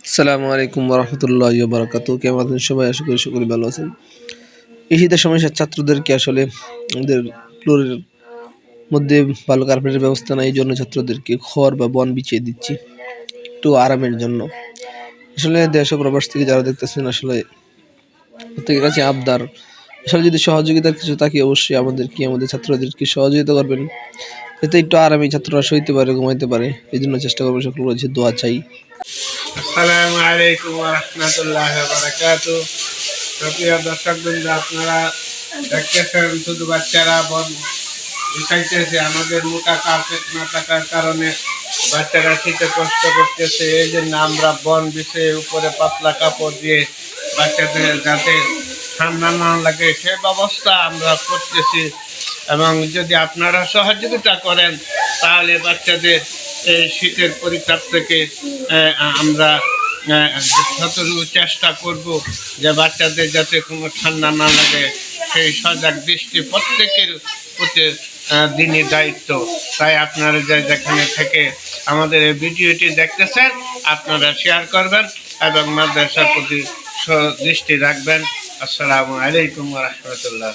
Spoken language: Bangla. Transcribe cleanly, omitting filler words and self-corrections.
আসসালামু আলাইকুম রহমতুল্লাহি ওয়া বারাকাতুহু। কেমন আছেন সবাই? আশা করি সকলে ভালো আছেন। এই শীতের সময় ছাত্রদেরকে আসলে আমাদের ফ্লোরের মধ্যে ভালো কার্পেটের ব্যবস্থা নাই, এই জন্য ছাত্রদেরকে খড় বা বন বিছিয়ে দিচ্ছি একটু আরামের জন্য। আসলে দেশ ও প্রবাস থেকে যারা দেখতেছেন, আসলে প্রত্যেকের কাছে আবদার, আসলে যদি সহযোগিতার কিছু থাকে অবশ্যই আমাদের ছাত্রদেরকে সহযোগিতা করবেন, এতে একটু আরামে ছাত্ররা সইতে পারে, ঘুমাইতে পারে। এই জন্য চেষ্টা করবেন, সকল কাছে দোয়া চাই। আসসালামু আলাইকুম ওয়া রাহমাতুল্লাহি ওয়া বারাকাতুহু। প্রিয় দর্শকবৃন্দ, আপনারা দেখতেছেন শুধু বাচ্চারা বন বিছাইতেছে। আমাদের মোটা কার্পেট না থাকার কারণে বাচ্চারা শীতে কষ্ট করতেছে। এই জন্য আমরা বন বিছিয়ে উপরে পাতলা কাপড় দিয়ে বাচ্চাদের যাতে ঠান্ডা না লাগে সে ব্যবস্থা আমরা করতেছি। এবং যদি আপনারা সহযোগিতা করেন তাহলে বাচ্চাদের এই শীতের পরিতাপ থেকে আমরা যতটুকু চেষ্টা করব যে বাচ্চাদের যাতে কোনো ঠান্ডা না লাগে সেই সজাগ দৃষ্টি প্রত্যেকের প্রতি দিনই দায়িত্ব। তাই আপনারা যেখানে থেকে আমাদের এই ভিডিওটি দেখতেছেন, আপনারা শেয়ার করবেন এবং মাদ্রাসার প্রতি দৃষ্টি রাখবেন। আসসালামু আলাইকুম ওয়া রাহমাতুল্লাহ।